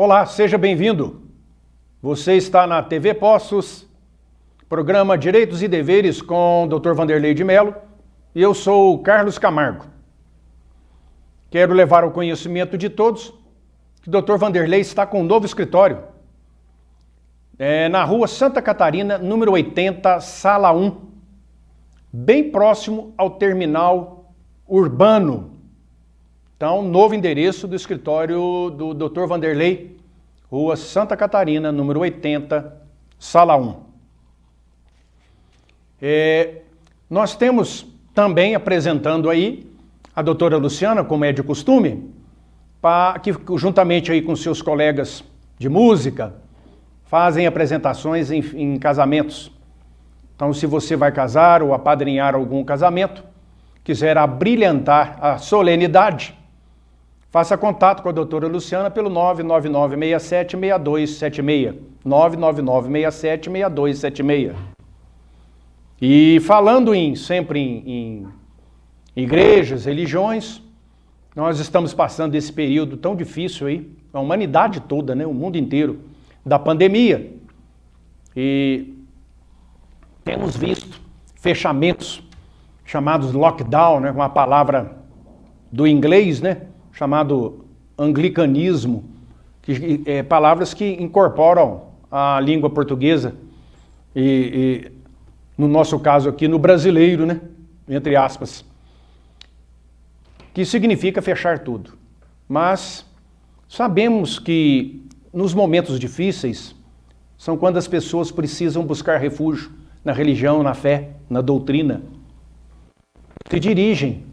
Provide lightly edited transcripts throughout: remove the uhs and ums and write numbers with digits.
Olá, seja bem-vindo. Você está na TV Poços, programa Direitos e Deveres com o Dr. Vanderlei de Mello, e eu sou o Carlos Camargo. Quero levar ao conhecimento de todos que o Dr. Vanderlei está com um novo escritório. Na rua Santa Catarina, número 80, sala 1, bem próximo ao terminal urbano. Então, novo endereço do escritório do Dr. Vanderlei, rua Santa Catarina, número 80, sala 1. Nós temos também apresentando aí a doutora Luciana, como é de costume, que juntamente aí com seus colegas de música, fazem apresentações em casamentos. Então, se você vai casar ou apadrinhar algum casamento, quiser abrilhantar a solenidade, faça contato com a doutora Luciana pelo 99967-6276. 99967-6276. E falando sempre em igrejas, religiões, nós estamos passando esse período tão difícil aí, a humanidade toda, né, o mundo inteiro, da pandemia. E temos visto fechamentos, chamados lockdown, né, uma palavra do inglês, né, chamado anglicanismo, palavras que incorporam a língua portuguesa e no nosso caso aqui, no brasileiro, né, entre aspas, que significa fechar tudo. Mas sabemos que nos momentos difíceis são quando as pessoas precisam buscar refúgio na religião, na fé, na doutrina. Se dirigem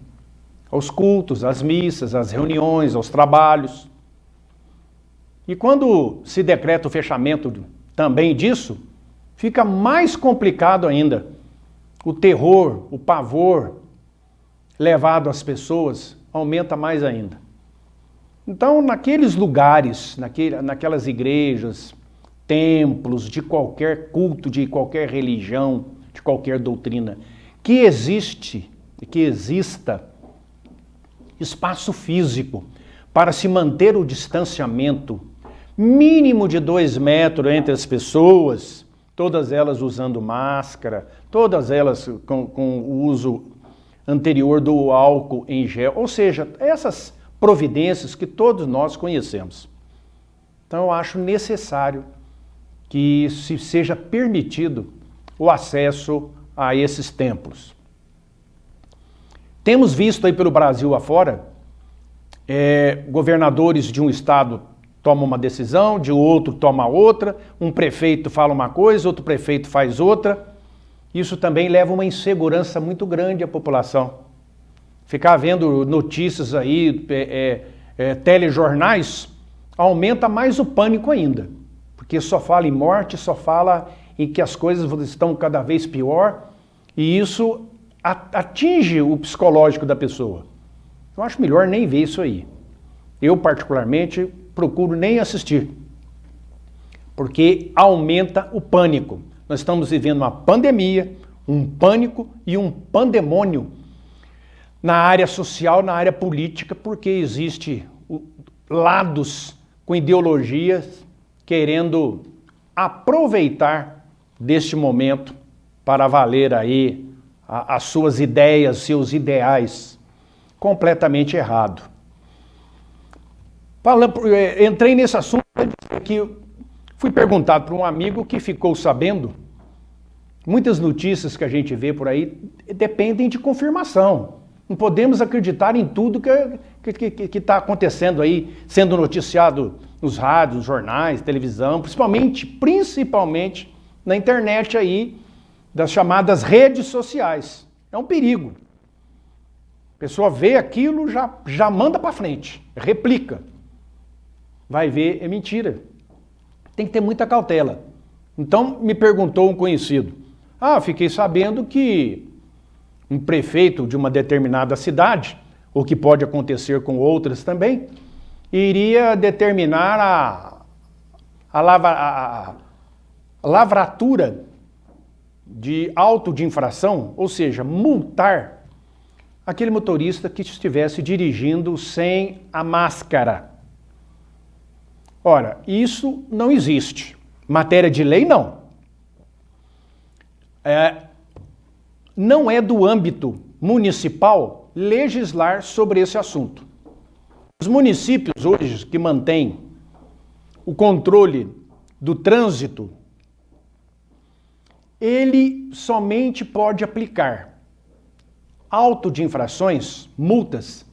aos cultos, às missas, às reuniões, aos trabalhos. E quando se decreta o fechamento também disso, fica mais complicado ainda. O terror, o pavor levado às pessoas aumenta mais ainda. Então, naqueles lugares, naquelas igrejas, templos, de qualquer culto, de qualquer religião, de qualquer doutrina, que exista espaço físico para se manter o distanciamento mínimo de 2 metros entre as pessoas, todas elas usando máscara, todas elas com o uso anterior do álcool em gel, ou seja, essas providências que todos nós conhecemos. Então eu acho necessário que se seja permitido o acesso a esses templos. Temos visto aí pelo Brasil afora, governadores de um estado tomam uma decisão, de outro toma outra, um prefeito fala uma coisa, outro prefeito faz outra. Isso também leva uma insegurança muito grande à população. Ficar vendo notícias aí, telejornais, aumenta mais o pânico ainda. Porque só fala em morte, só fala em que as coisas estão cada vez pior, e isso atinge o psicológico da pessoa. Eu acho melhor nem ver isso aí. Eu, particularmente, procuro nem assistir, porque aumenta o pânico. Nós estamos vivendo uma pandemia, um pânico e um pandemônio na área social, na área política, porque existe lados com ideologias querendo aproveitar deste momento para valer aí as suas ideias, seus ideais, completamente errado. Entrei nesse assunto que fui perguntado por um amigo que ficou sabendo, muitas notícias que a gente vê por aí dependem de confirmação. Não podemos acreditar em tudo que está acontecendo aí, sendo noticiado nos rádios, jornais, televisão, principalmente na internet aí, das chamadas redes sociais. É um perigo. A pessoa vê aquilo, já manda para frente, replica. Vai ver, é mentira. Tem que ter muita cautela. Então, me perguntou um conhecido. Fiquei sabendo que um prefeito de uma determinada cidade, o que pode acontecer com outras também, iria determinar a lavratura de auto de infração, ou seja, multar aquele motorista que estivesse dirigindo sem a máscara. Ora, isso não existe. Matéria de lei, não. Não é do âmbito municipal legislar sobre esse assunto. Os municípios hoje que mantêm o controle do trânsito, ele somente pode aplicar auto de infrações, multas,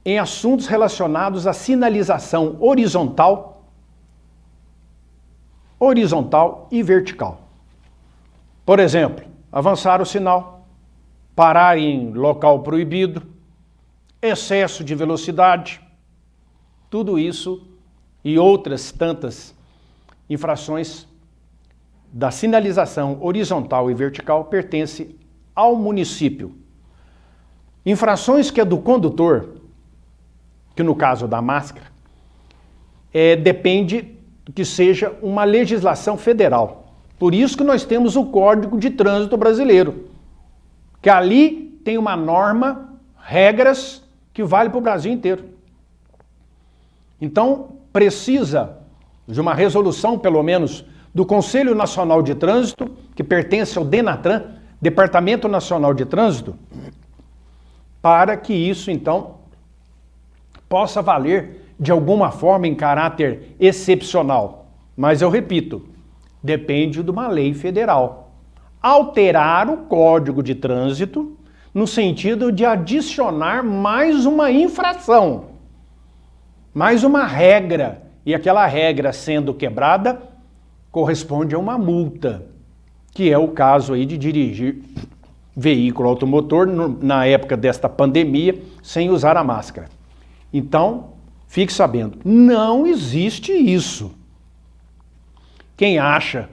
em assuntos relacionados à sinalização horizontal e vertical. Por exemplo, avançar o sinal, parar em local proibido, excesso de velocidade, tudo isso e outras tantas infrações da sinalização horizontal e vertical pertence ao município. Infrações que é do condutor, que no caso da máscara, depende que seja uma legislação federal. Por isso que nós temos o Código de Trânsito Brasileiro, que ali tem uma norma, regras, que vale para o Brasil inteiro. Então, precisa de uma resolução, pelo menos, do Conselho Nacional de Trânsito, que pertence ao DENATRAN, Departamento Nacional de Trânsito, para que isso, então, possa valer de alguma forma em caráter excepcional. Mas eu repito, depende de uma lei federal. Alterar o Código de Trânsito no sentido de adicionar mais uma infração, mais uma regra, e aquela regra sendo quebrada corresponde a uma multa, que é o caso aí de dirigir veículo automotor na época desta pandemia sem usar a máscara. Então, fique sabendo, não existe isso. Quem acha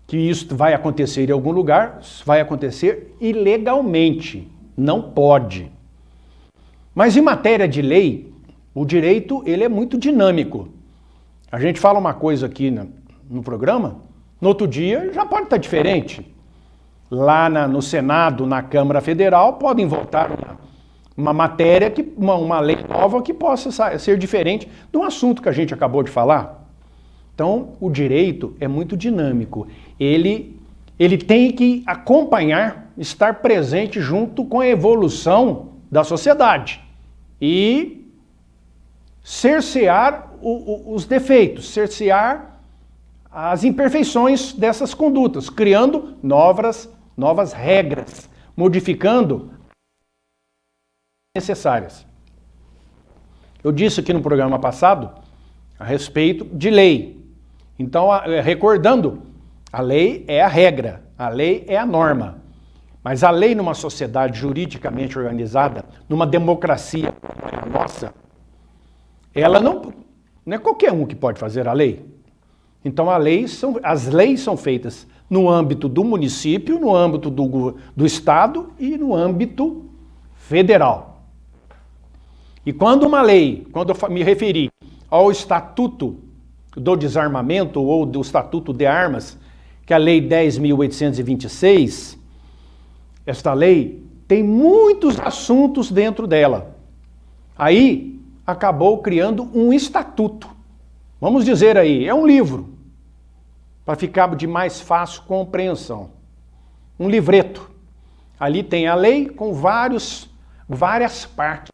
que isso vai acontecer em algum lugar, vai acontecer ilegalmente, não pode. Mas em matéria de lei, o direito ele é muito dinâmico. A gente fala uma coisa aqui no programa, no outro dia já pode estar diferente. Lá no Senado, na Câmara Federal, podem votar uma matéria, uma lei nova que possa ser diferente de um assunto que a gente acabou de falar. Então, o direito é muito dinâmico. Ele tem que acompanhar, estar presente junto com a evolução da sociedade e cercear os defeitos, cercear as imperfeições dessas condutas, criando novas regras, modificando necessárias. Eu disse aqui no programa passado a respeito de lei. Então, recordando, a lei é a regra, a lei é a norma. Mas a lei numa sociedade juridicamente organizada, numa democracia como é a nossa, ela não é qualquer um que pode fazer a lei. Então as leis são feitas no âmbito do município, no âmbito do estado e no âmbito federal. E quando uma lei, quando eu me referi ao Estatuto do Desarmamento ou do Estatuto de Armas, que é a Lei 10.826, esta lei tem muitos assuntos dentro dela. Aí acabou criando um estatuto. Vamos dizer aí, é um livro, para ficar de mais fácil compreensão. Um livreto. Ali tem a lei com várias partes.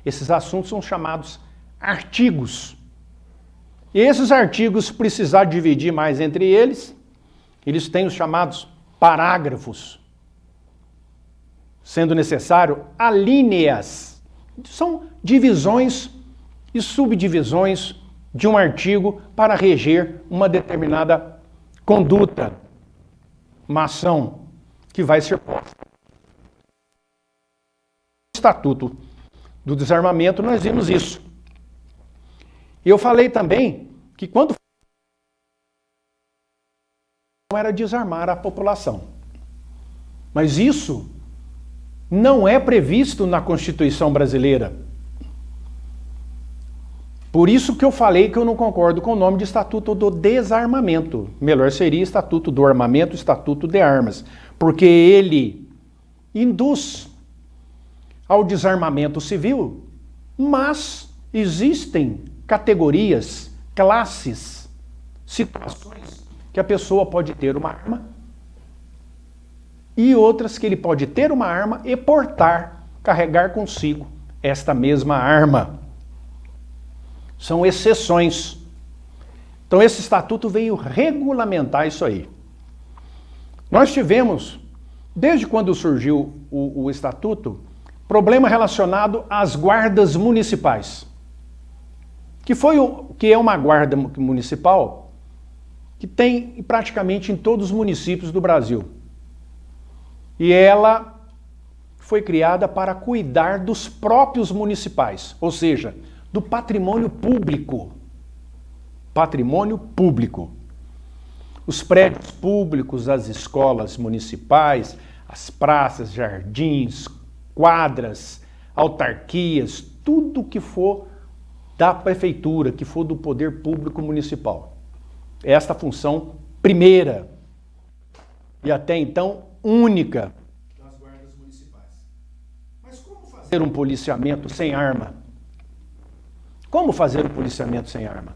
Esses assuntos são chamados artigos. E esses artigos, se precisar dividir mais entre eles, eles têm os chamados parágrafos. Sendo necessário, alíneas. São divisões e subdivisões de um artigo para reger uma determinada conduta, uma ação que vai ser posta. No Estatuto do Desarmamento nós vimos isso. E eu falei também que quando era desarmar a população. Mas isso não é previsto na Constituição brasileira. Por isso que eu falei que eu não concordo com o nome de Estatuto do Desarmamento. Melhor seria Estatuto do Armamento, Estatuto de Armas. Porque ele induz ao desarmamento civil, mas existem categorias, classes, situações que a pessoa pode ter uma arma e outras que ele pode ter uma arma e portar, carregar consigo esta mesma arma. São exceções. Então esse estatuto veio regulamentar isso aí. Nós tivemos, desde quando surgiu o estatuto, problema relacionado às guardas municipais. Que é uma guarda municipal que tem praticamente em todos os municípios do Brasil. E ela foi criada para cuidar dos próprios municipais, ou seja, do patrimônio público. Patrimônio público. Os prédios públicos, as escolas municipais, as praças, jardins, quadras, autarquias, tudo que for da prefeitura, que for do poder público municipal. Esta função primeira e até então única das guardas municipais. Mas como fazer um policiamento sem arma? Como fazer um policiamento sem arma?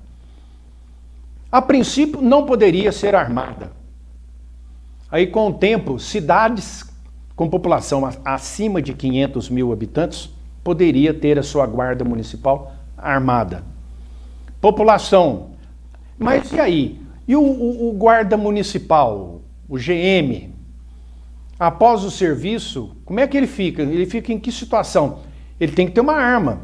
A princípio não poderia ser armada. Aí com o tempo, cidades com população acima de 500 mil habitantes poderia ter a sua guarda municipal armada. População, mas e aí? E o guarda municipal, o GM, após o serviço, como é que ele fica? Ele fica em que situação? Ele tem que ter uma arma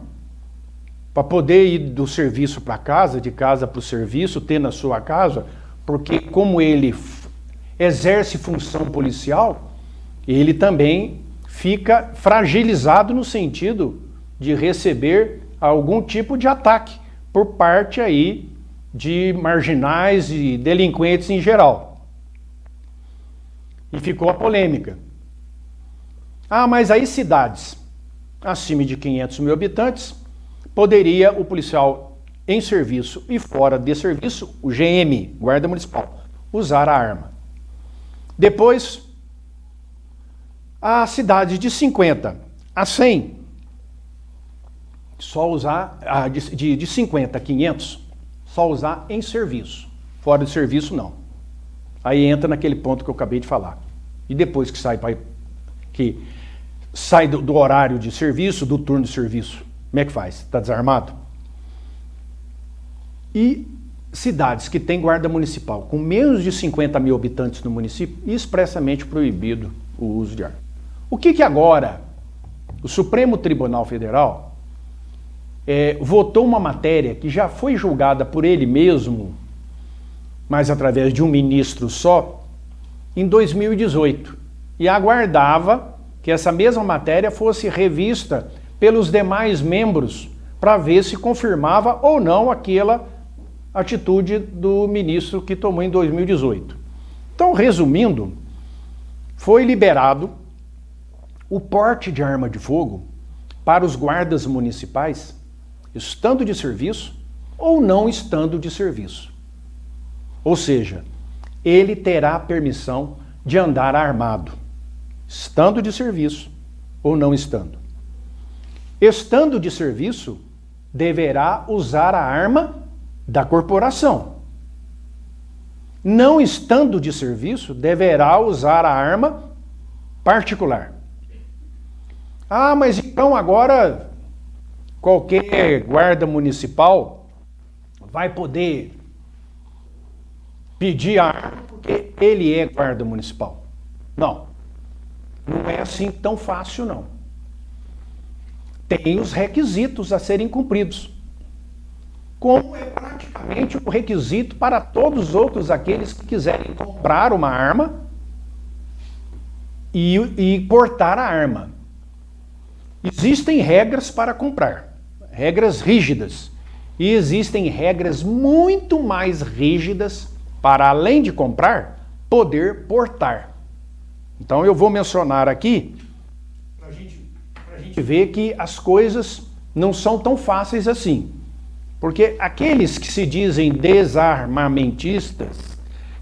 para poder ir do serviço para casa, de casa para o serviço, ter na sua casa, porque como ele exerce função policial, ele também fica fragilizado no sentido de receber algum tipo de ataque por parte aí de marginais e delinquentes em geral. E ficou a polêmica. Ah, mas aí cidades acima de 500 mil habitantes, poderia o policial em serviço e fora de serviço, o GM, Guarda Municipal, usar a arma. Depois, a cidade de 50 a 100, só usar, de 50 a 500, só usar em serviço. Fora de serviço, não. Aí entra naquele ponto que eu acabei de falar. E depois que sai do horário de serviço, do turno de serviço, como é que faz? Está desarmado? E cidades que têm guarda municipal com menos de 50 mil habitantes no município, expressamente proibido o uso de arma. O que agora o Supremo Tribunal Federal votou uma matéria que já foi julgada por ele mesmo, mas através de um ministro só, em 2018. E aguardava que essa mesma matéria fosse revista pelos demais membros para ver se confirmava ou não aquela atitude do ministro que tomou em 2018. Então, resumindo, foi liberado o porte de arma de fogo para os guardas municipais, estando de serviço ou não estando de serviço. Ou seja, ele terá permissão de andar armado, estando de serviço ou não estando. Estando de serviço, deverá usar a arma da corporação. Não estando de serviço, deverá usar a arma particular. Ah, mas então agora qualquer guarda municipal vai poder pedir a arma porque ele é guarda municipal. Não. Não é assim tão fácil, não. Tem os requisitos a serem cumpridos. Como é praticamente o requisito para todos os outros aqueles que quiserem comprar uma arma e portar a arma. Existem regras para comprar, regras rígidas, e existem regras muito mais rígidas para, além de comprar, poder portar. Então eu vou mencionar aqui para a gente ver que as coisas não são tão fáceis assim. Porque aqueles que se dizem desarmamentistas,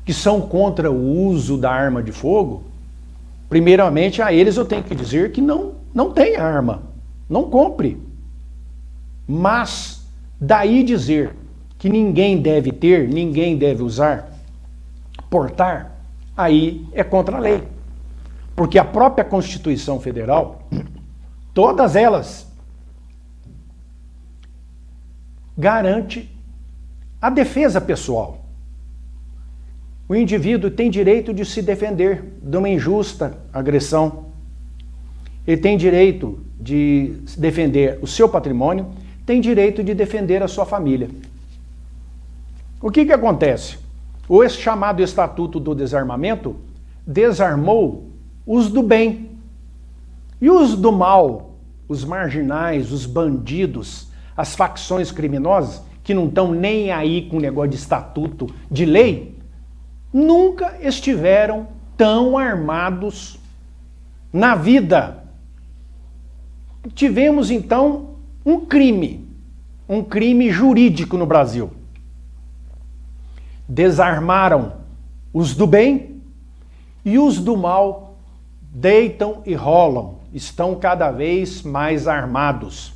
que são contra o uso da arma de fogo, primeiramente a eles eu tenho que dizer que não tem arma, não compre. Mas Daí dizer que ninguém deve ter, ninguém deve usar, portar, aí é contra a lei. Porque a própria Constituição Federal, todas elas, garante a defesa pessoal. O indivíduo tem direito de se defender de uma injusta agressão. Ele tem direito de defender o seu patrimônio, tem direito de defender a sua família. O que acontece? O chamado Estatuto do Desarmamento desarmou os do bem. E os do mal, os marginais, os bandidos, as facções criminosas, que não estão nem aí com o negócio de estatuto, de lei, nunca estiveram tão armados na vida. Tivemos, então, um crime jurídico no Brasil. Desarmaram os do bem e os do mal deitam e rolam, estão cada vez mais armados.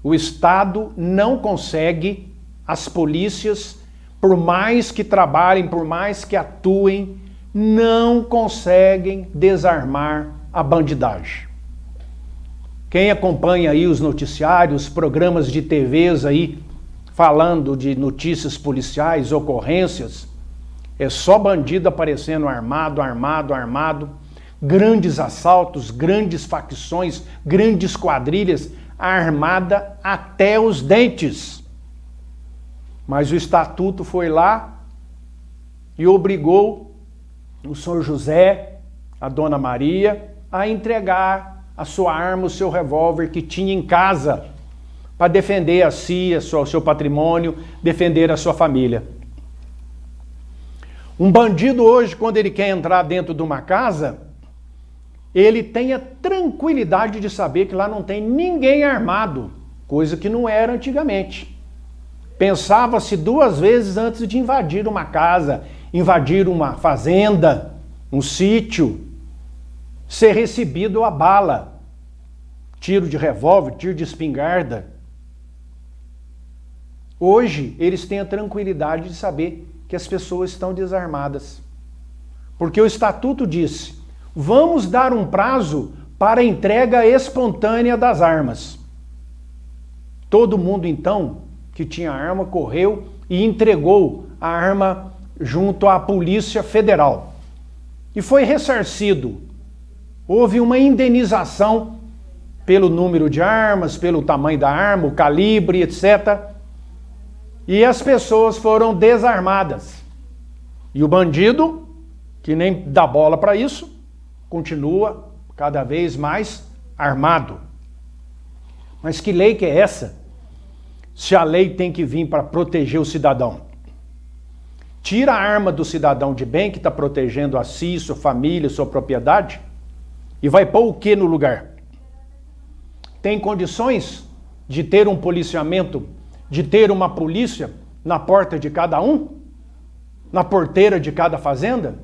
O Estado não consegue, as polícias, por mais que trabalhem, por mais que atuem, não conseguem desarmar a bandidagem. Quem acompanha aí os noticiários, programas de TVs aí, falando de notícias policiais, ocorrências, é só bandido aparecendo armado, grandes assaltos, grandes facções, grandes quadrilhas, armada até os dentes. Mas o Estatuto foi lá e obrigou o Sr. José, a Dona Maria, a entregar a sua arma, o seu revólver que tinha em casa, para defender a si, o seu patrimônio, defender a sua família. Um bandido hoje, quando ele quer entrar dentro de uma casa, ele tem a tranquilidade de saber que lá não tem ninguém armado, coisa que não era antigamente. Pensava-se duas vezes antes de invadir uma casa, invadir uma fazenda, um sítio, ser recebido a bala, tiro de revólver, tiro de espingarda. Hoje, eles têm a tranquilidade de saber que as pessoas estão desarmadas. Porque o Estatuto disse: vamos dar um prazo para a entrega espontânea das armas. Todo mundo, então, que tinha arma, correu e entregou a arma junto à Polícia Federal. E foi ressarcido. Houve uma indenização pelo número de armas, pelo tamanho da arma, o calibre, etc. E as pessoas foram desarmadas. E o bandido, que nem dá bola para isso, continua cada vez mais armado. Mas que lei que é essa? Se a lei tem que vir para proteger o cidadão. Tira a arma do cidadão de bem que está protegendo a si, sua família, sua propriedade, e vai pôr o que no lugar? Tem condições de ter um policiamento, de ter uma polícia na porta de cada um? Na porteira de cada fazenda?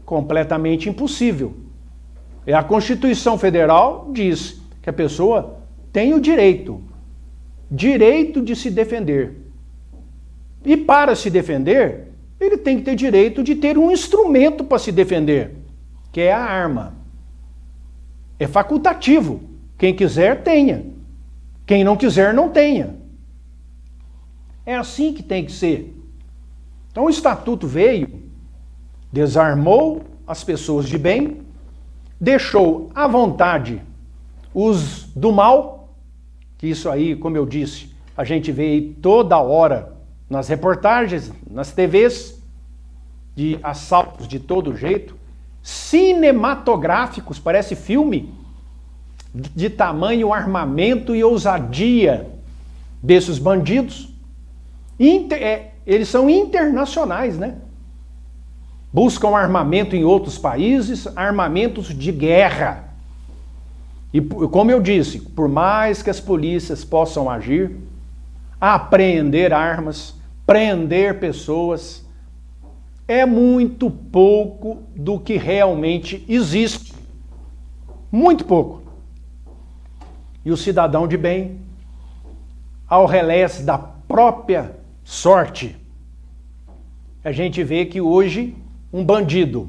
Completamente impossível. E a Constituição Federal diz que a pessoa tem o direito de se defender. E para se defender, ele tem que ter direito de ter um instrumento para se defender, que é a arma. É facultativo. Quem quiser, tenha. Quem não quiser, não tenha. É assim que tem que ser. Então o Estatuto veio, desarmou as pessoas de bem, deixou à vontade os do mal, que isso aí, como eu disse, a gente vê aí toda hora nas reportagens, nas TVs, de assaltos de todo jeito, cinematográficos, parece filme, de tamanho, armamento e ousadia desses bandidos. Eles são internacionais, né? Buscam armamento em outros países, armamentos de guerra. E como eu disse, por mais que as polícias possam agir, apreender armas, prender pessoas, é muito pouco do que realmente existe. Muito pouco. E o cidadão de bem ao relés da própria sorte. A gente vê que hoje um bandido,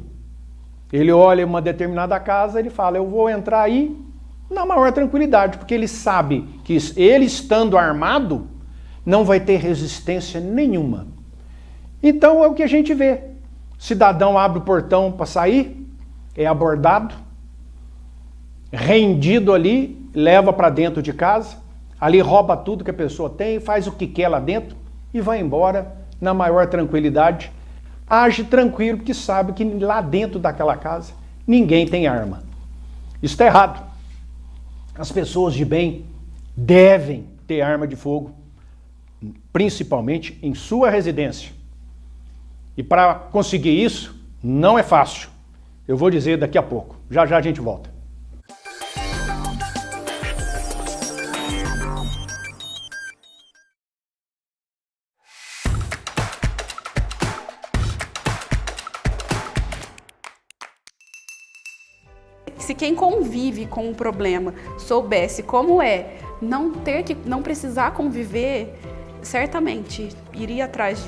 ele olha uma determinada casa, ele fala, eu vou entrar aí na maior tranquilidade, porque ele sabe que ele estando armado, não vai ter resistência nenhuma. Então é o que a gente vê. Cidadão abre o portão para sair, é abordado, rendido ali, leva para dentro de casa, ali rouba tudo que a pessoa tem, faz o que quer lá dentro e vai embora na maior tranquilidade. Age tranquilo porque sabe que lá dentro daquela casa ninguém tem arma. Isso está errado. As pessoas de bem devem ter arma de fogo, principalmente em sua residência. E para conseguir isso, não é fácil. Eu vou dizer daqui a pouco. Já já a gente volta. Se quem convive com o problema soubesse como é não precisar conviver, certamente iria atrás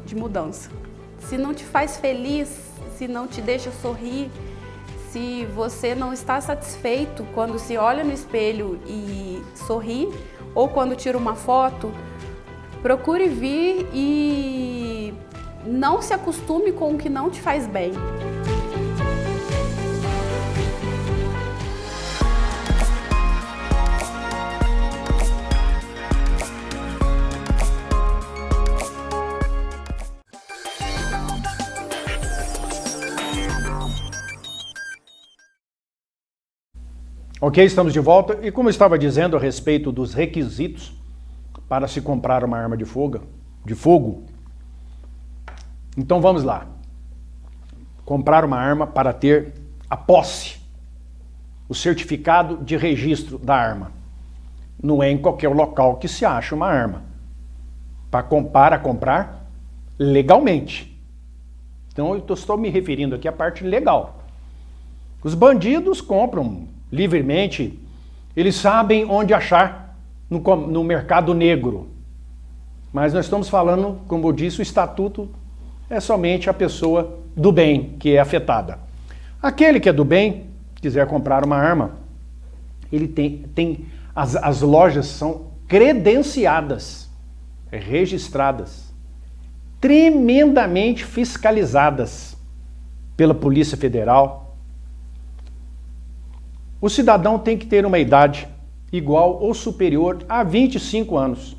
de mudança. Se não te faz feliz, se não te deixa sorrir, se você não está satisfeito quando se olha no espelho e sorri, ou quando tira uma foto, procure vir e não se acostume com o que não te faz bem. Ok, estamos de volta. E como eu estava dizendo a respeito dos requisitos para se comprar uma arma de fogo, então vamos lá. Comprar uma arma para ter a posse, o certificado de registro da arma. Não é em qualquer local que se acha uma arma. Para comprar legalmente. Então eu estou me referindo aqui à parte legal. Os bandidos compram livremente, eles sabem onde achar no mercado negro. Mas nós estamos falando, como eu disse, o estatuto é somente a pessoa do bem que é afetada. Aquele que é do bem, quiser comprar uma arma, ele as lojas são credenciadas, registradas, tremendamente fiscalizadas pela Polícia Federal. O cidadão tem que ter uma idade igual ou superior a 25 anos.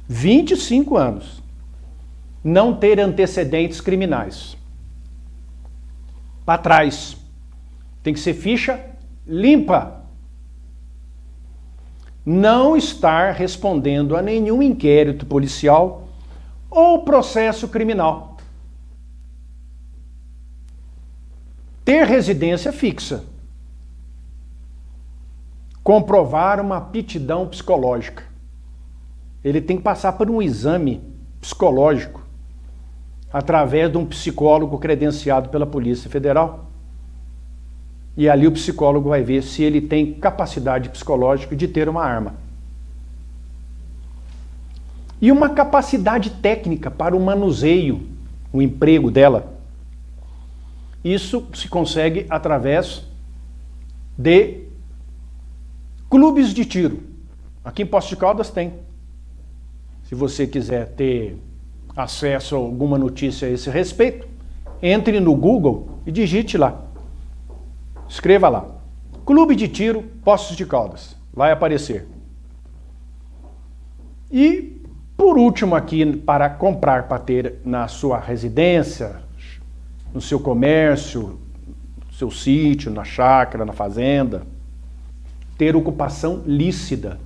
25 anos. Não ter antecedentes criminais. Para trás. Tem que ser ficha limpa. Não estar respondendo a nenhum inquérito policial ou processo criminal. Ter residência fixa. Comprovar uma aptidão psicológica. Ele tem que passar por um exame psicológico através de um psicólogo credenciado pela Polícia Federal. E ali o psicólogo vai ver se ele tem capacidade psicológica de ter uma arma. E uma capacidade técnica para o manuseio, o emprego dela. Isso se consegue através de clubes de tiro. Aqui em Poços de Caldas tem. Se você quiser ter acesso a alguma notícia a esse respeito, entre no Google e digite lá. Escreva lá. Clube de Tiro Poços de Caldas. Vai aparecer. E, por último aqui, para comprar, para ter na sua residência, no seu comércio, no seu sítio, na chácara, na fazenda, ter ocupação lícita.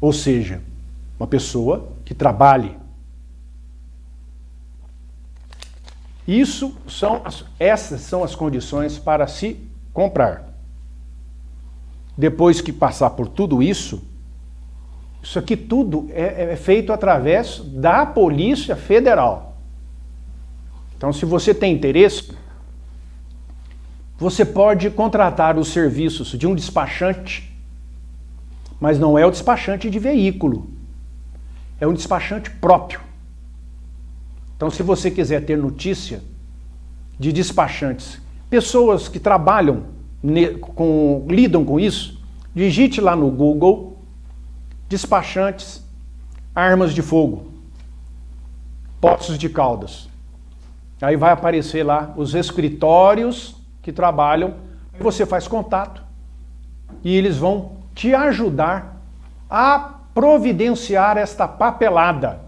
Ou seja, uma pessoa que trabalhe. Essas são as condições para se comprar. Depois que passar por tudo isso aqui tudo é feito através da Polícia Federal. Então, se você tem interesse, você pode contratar os serviços de um despachante Mas não é o despachante de veículo. É um despachante próprio. Então, se você quiser ter notícia de despachantes, pessoas que trabalham, lidam com isso, digite lá no Google, despachantes, armas de fogo, Poços de Caldas. Aí vai aparecer lá os escritórios que trabalham, aí você faz contato e eles vão te ajudar a providenciar esta papelada.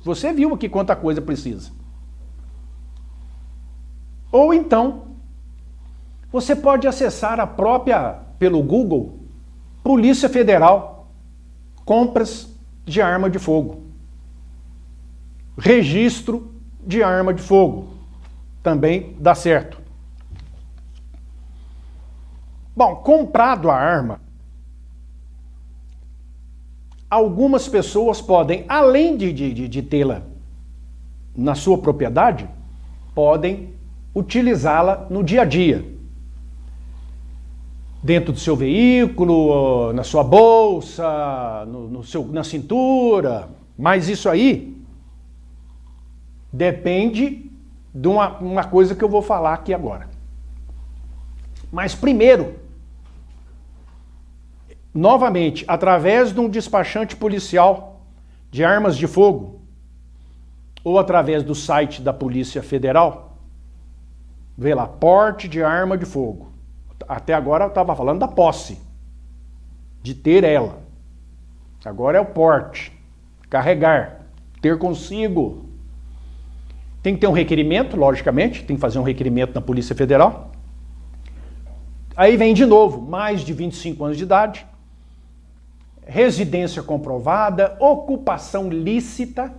Você viu aqui quanta coisa precisa. Ou então, você pode acessar pelo Google, Polícia Federal, compras de arma de fogo. Registro de arma de fogo. Também dá certo. Bom, comprado a arma, algumas pessoas podem, além de tê-la na sua propriedade, podem utilizá-la no dia a dia. Dentro do seu veículo, na sua bolsa, na cintura. Mas isso aí depende de uma coisa que eu vou falar aqui agora. Mas primeiro, novamente, através de um despachante policial de armas de fogo, ou através do site da Polícia Federal, vê lá, porte de arma de fogo. Até agora eu estava falando da posse, de ter ela. Agora é o porte, carregar, ter consigo. Tem que ter um requerimento, logicamente, tem que fazer um requerimento na Polícia Federal. Aí vem de novo, mais de 25 anos de idade, residência comprovada, ocupação lícita,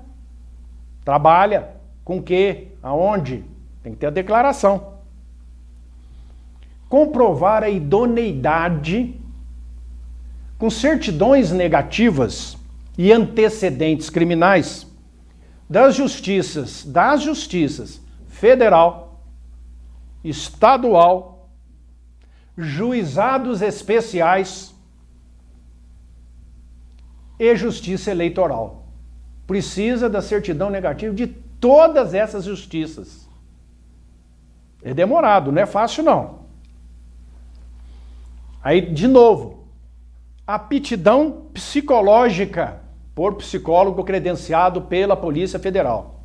trabalha com o quê? Aonde? Tem que ter a declaração. Comprovar a idoneidade com certidões negativas e antecedentes criminais das justiças federal, estadual, juizados especiais e justiça eleitoral. Precisa da certidão negativa de todas essas justiças. É demorado, não é fácil não. Aí, de novo, aptidão psicológica por psicólogo credenciado pela Polícia Federal.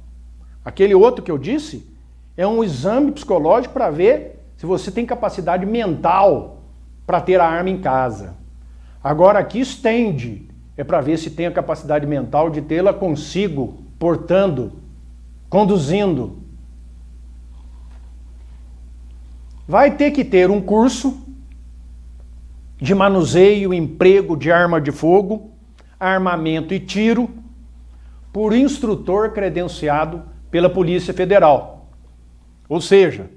Aquele outro que eu disse é um exame psicológico para ver se você tem capacidade mental para ter a arma em casa. Agora aqui estende, é para ver se tem a capacidade mental de tê-la consigo, portando, conduzindo. Vai ter que ter um curso de manuseio e emprego de arma de fogo, armamento e tiro, por instrutor credenciado pela Polícia Federal. Ou seja,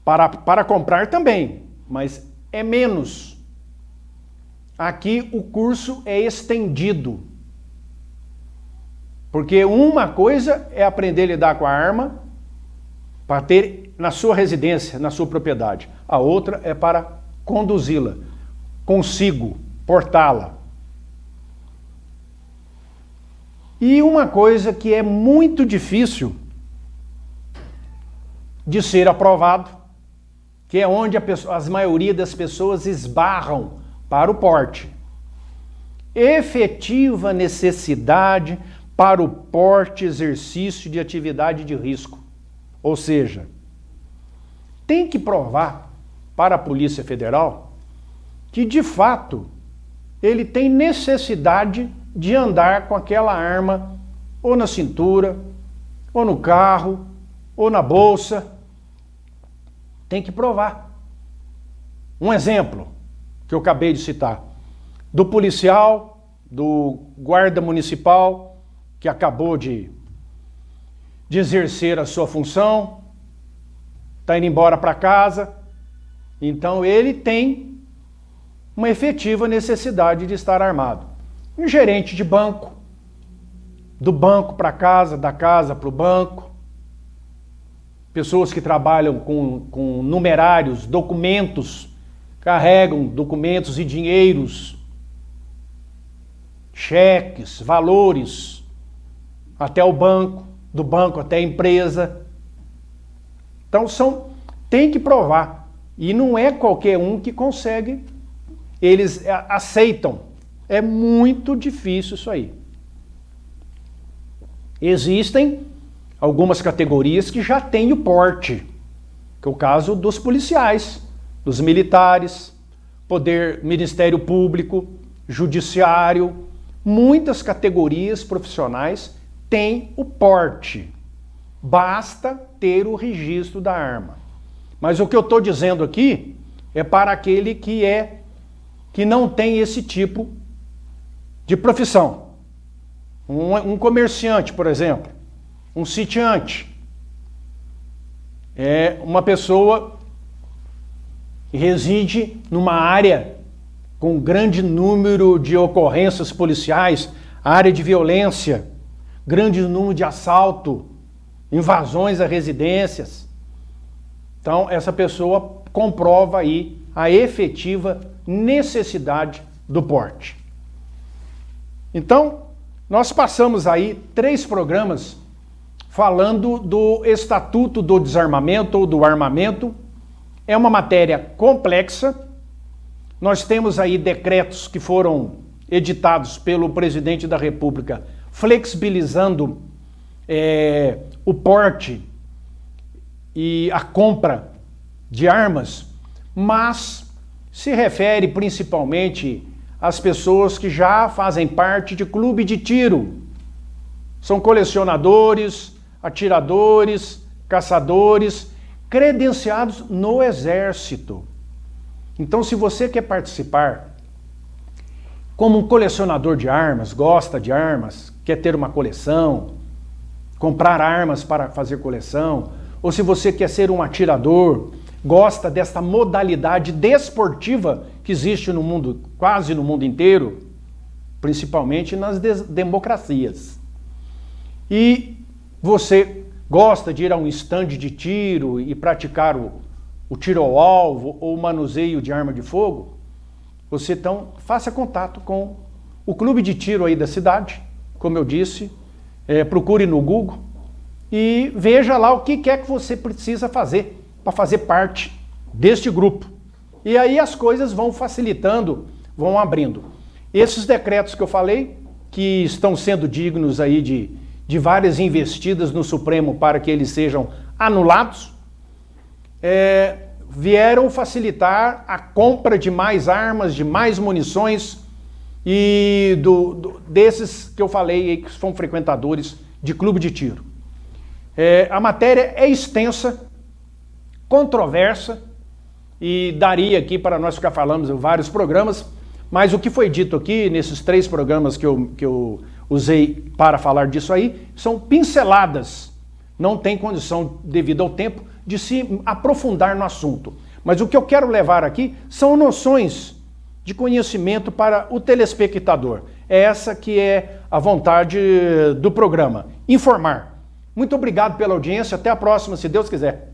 para comprar também, mas é menos. Aqui o curso é estendido. Porque uma coisa é aprender a lidar com a arma para ter na sua residência, na sua propriedade. A outra é para conduzi-la, consigo, portá-la. E uma coisa que é muito difícil de ser aprovado, que é onde a maioria das pessoas esbarram para o porte. Efetiva necessidade para o porte exercício de atividade de risco. Ou seja, tem que provar para a Polícia Federal que, de fato, ele tem necessidade de andar com aquela arma ou na cintura, ou no carro, ou na bolsa. Tem que provar. Um exemplo que eu acabei de citar, do policial, do guarda municipal, que acabou de exercer a sua função, está indo embora para casa, então ele tem uma efetiva necessidade de estar armado. Um gerente de banco, do banco para casa, da casa para o banco, pessoas que trabalham com numerários, documentos carregam documentos e dinheiros, cheques, valores, até o banco, do banco até a empresa. Então tem que provar. E não é qualquer um que consegue. Eles aceitam. É muito difícil isso aí. Existem algumas categorias que já têm o porte, que é o caso dos policiais, dos militares, Ministério Público, Judiciário. Muitas categorias profissionais têm o porte. Basta ter o registro da arma. Mas o que eu estou dizendo aqui é para aquele que não tem esse tipo de profissão. Um comerciante, por exemplo, um sitiante, é uma pessoa que reside numa área com grande número de ocorrências policiais, área de violência, grande número de assalto, invasões a residências. Então, essa pessoa comprova aí a efetiva necessidade do porte. Então, nós passamos aí 3 programas falando do Estatuto do Desarmamento ou do Armamento. É uma matéria complexa. Nós temos aí decretos que foram editados pelo presidente da República, flexibilizando o porte e a compra de armas, mas se refere principalmente às pessoas que já fazem parte de clube de tiro. São colecionadores, atiradores, caçadores, credenciados no Exército. Então, se você quer participar como um colecionador de armas, gosta de armas, quer ter uma coleção, comprar armas para fazer coleção, ou se você quer ser um atirador, gosta desta modalidade desportiva que existe no mundo, quase no mundo inteiro, principalmente nas democracias. E você gosta de ir a um estande de tiro e praticar o tiro ao alvo ou o manuseio de arma de fogo, você então faça contato com o clube de tiro aí da cidade, como eu disse, procure no Google e veja lá o que é que você precisa fazer para fazer parte deste grupo. E aí as coisas vão facilitando, vão abrindo. Esses decretos que eu falei, que estão sendo dignos aí de várias investidas no Supremo para que eles sejam anulados, vieram facilitar a compra de mais armas, de mais munições e desses que eu falei aí, que são frequentadores de clube de tiro. A matéria é extensa, controversa e daria aqui para nós ficar falando em vários programas, mas o que foi dito aqui nesses 3 programas que eu usei para falar disso aí são pinceladas. Não tem condição, devido ao tempo, de se aprofundar no assunto. Mas o que eu quero levar aqui são noções de conhecimento para o telespectador. É essa que é a vontade do programa, informar. Muito obrigado pela audiência, até a próxima, se Deus quiser.